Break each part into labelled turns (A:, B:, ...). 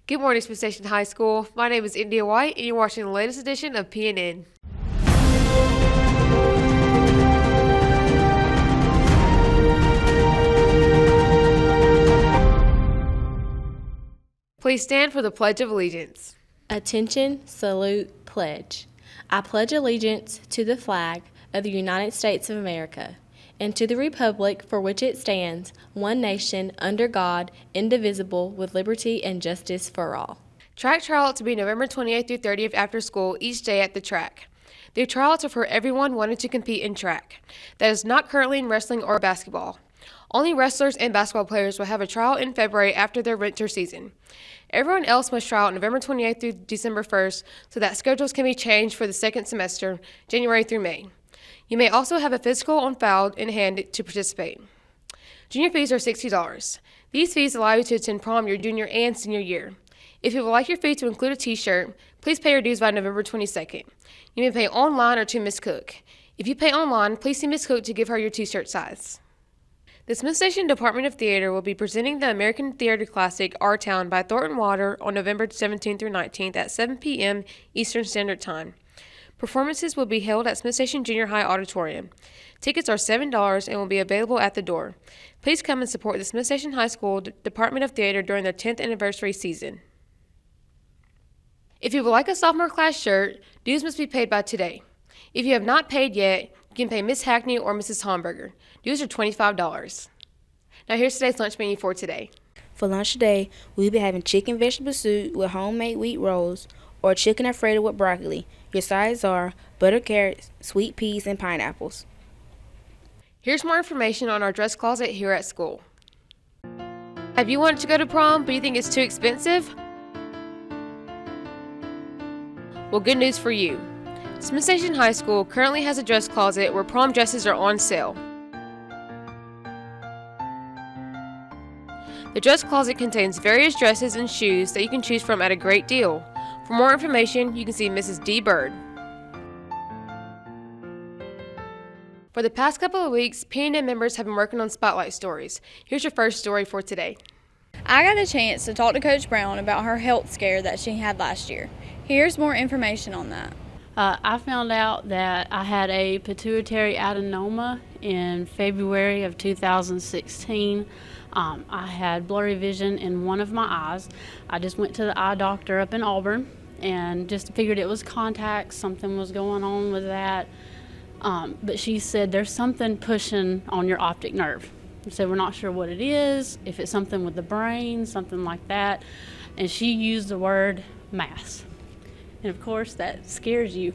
A: Good morning, Smith Station High School. My name is India White, and you're watching the latest edition of PNN. Please stand for the Pledge of Allegiance.
B: Attention, salute, pledge. I pledge allegiance to the flag of the United States of America and to the republic for which it stands, one nation, under God, indivisible, with liberty and justice for all.
A: Track tryouts will be November 28th through 30th after school each day at the track. The tryouts are for everyone wanting to compete in track that is not currently in wrestling or basketball. Only wrestlers and basketball players will have a tryout in February after their winter season. Everyone else must try out November 28th through December 1st so that schedules can be changed for the second semester, January through May. You may also have a physical on file in hand to participate. Junior fees are $60. These fees allow you to attend prom your junior and senior year. If you would like your fee to include a t-shirt, please pay your dues by November 22nd. You may pay online or to Ms. Cook. If you pay online, please see Ms. Cook to give her your t-shirt size. The Smith Station Department of Theater will be presenting the American Theater Classic, Our Town by Thornton Water on November 17th through 19th at 7 p.m. Eastern Standard Time. Performances will be held at Smith Station Junior High Auditorium. Tickets are $7 and will be available at the door. Please come and support the Smith Station High School Department of Theater during their 10th anniversary season. If you would like a sophomore class shirt, dues must be paid by today. If you have not paid yet, you can pay Miss Hackney or Mrs. Homburger. Dues are $25. Now here's today's lunch menu for today.
C: For lunch today, we'll be having chicken vegetable soup with homemade wheat rolls or chicken Alfredo with broccoli. Your sides are butter carrots, sweet peas, and pineapples.
A: Here's more information on our dress closet here at school. Have you wanted to go to prom but you think it's too expensive? Well, good news for you. Smith Station High School currently has a dress closet where prom dresses are on sale. The dress closet contains various dresses and shoes that you can choose from at a great deal. For more information, you can see Mrs. D. Bird. For the past couple of weeks, PNN members have been working on Spotlight Stories. Here's your first story for today.
D: I got a chance to talk to Coach Brown about her health scare that she had last year. Here's more information on that.
E: I found out that I had a pituitary adenoma in February of 2016. I had blurry vision in one of my eyes. I just went to the eye doctor up in Auburn and just figured it was contacts, something was going on with that. But she said there's something pushing on your optic nerve. So we're not sure what it is, if it's something with the brain, something like that. And she used the word mass. And of course that scares you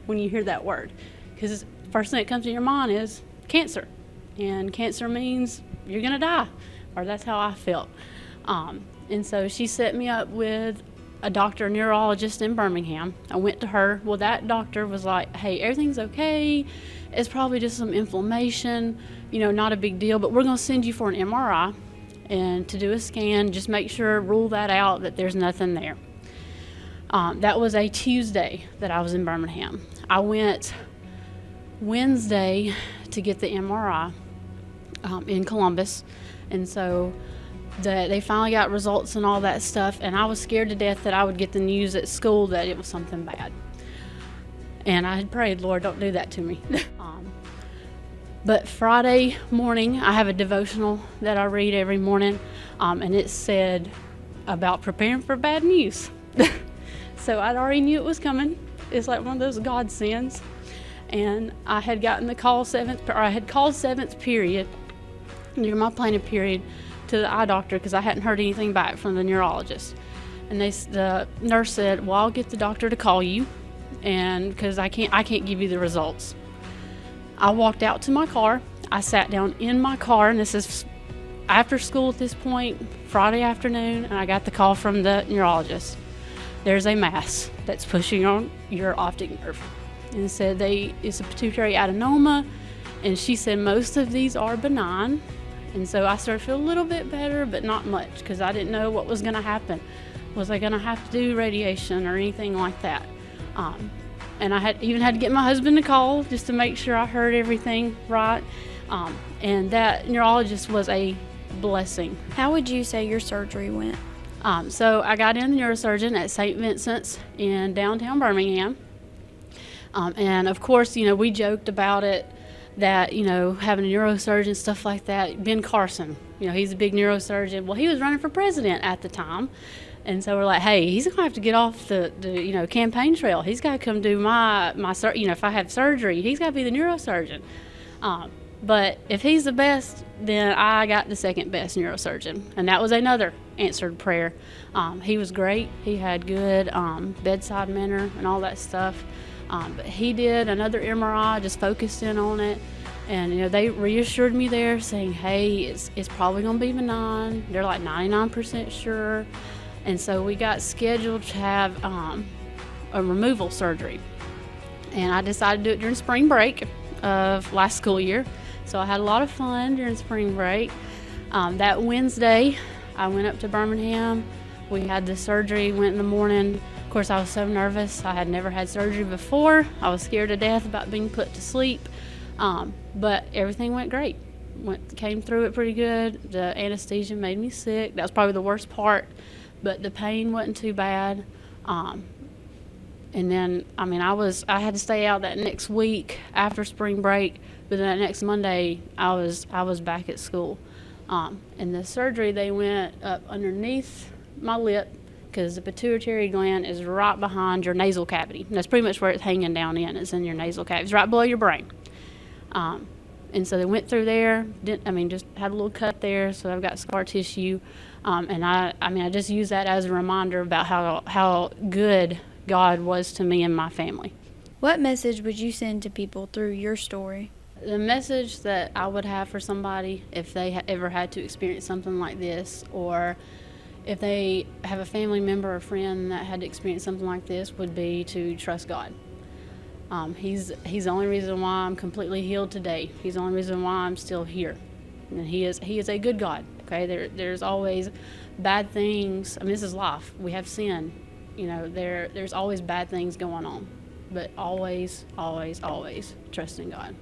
E: when you hear that word, because the first thing that comes to your mind is cancer. And cancer means you're gonna die, or that's how I felt. And so she set me up with a doctor, neurologist in Birmingham. I went to her. Well, that doctor was like, hey, everything's okay. It's probably just some inflammation, not a big deal, but we're gonna send you for an MRI and to do a scan, just make sure, rule that out, that there's nothing there. That was a Tuesday that I was in Birmingham. I went Wednesday to get the MRI in Columbus, and so they finally got results and all that stuff, and I was scared to death that I would get the news at school that it was something bad. And I had prayed, Lord, don't do that to me. But Friday morning, I have a devotional that I read every morning, and it said about preparing for bad news. So I already knew it was coming. It's like one of those God sends. And I had gotten the call I had called seventh period during my planning period to the eye doctor because I hadn't heard anything back from the neurologist. And the nurse said, well, I'll get the doctor to call you, and because I can't give you the results. I walked out to my car. I sat down in my car, and this is after school at this point, Friday afternoon, and I got the call from the neurologist. There's a mass that's pushing on your optic nerve. And it said it's a pituitary adenoma, and she said most of these are benign. And so I started to feel a little bit better, but not much, because I didn't know what was going to happen. Was I going to have to do radiation or anything like that? And I had to get my husband to call just to make sure I heard everything right. And that neurologist was a blessing.
D: How would you say your surgery went?
E: So I got in the neurosurgeon at St. Vincent's in downtown Birmingham. And of course, we joked about it, that, having a neurosurgeon, stuff like that. Ben Carson, he's a big neurosurgeon. Well, he was running for president at the time. And so we're like, hey, he's going to have to get off the campaign trail. He's got to come do my if I have surgery, he's got to be the neurosurgeon. But if he's the best, then I got the second best neurosurgeon. And that was another answered prayer. He was great. He had good bedside manner and all that stuff. But he did another MRI, just focused in on it. And, they reassured me there, saying, hey, it's probably going to be benign. They're like 99% sure. And so we got scheduled to have a removal surgery. And I decided to do it during spring break of last school year. So I had a lot of fun during spring break. That Wednesday, I went up to Birmingham. We had the surgery, went in the morning. Of course, I was so nervous. I had never had surgery before. I was scared to death about being put to sleep. But everything went great. Came through it pretty good. The anesthesia made me sick. That was probably the worst part. But the pain wasn't too bad. And then, I had to stay out that next week after spring break. But then that next Monday, I was back at school. And the surgery, they went up underneath my lip, because the pituitary gland is right behind your nasal cavity. And that's pretty much where it's hanging down in. It's in your nasal cavity. It's right below your brain. And so they went through there. Just had a little cut there, so I've got scar tissue. And I just use that as a reminder about how good God was to me and my family.
D: What message would you send to people through your story?
E: The message that I would have for somebody, if they ever had to experience something like this, or if they have a family member or friend that had to experience something like this, would be to trust God. He's the only reason why I'm completely healed today. He's the only reason why I'm still here. And he is a good God. Okay, there's always bad things. This is life. We have sin. There's always bad things going on, but always, always, always trust in God.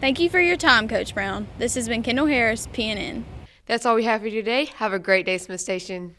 D: Thank you for your time, Coach Brown. This has been Kendall Harris, PNN.
A: That's all we have for you today. Have a great day, Smith Station.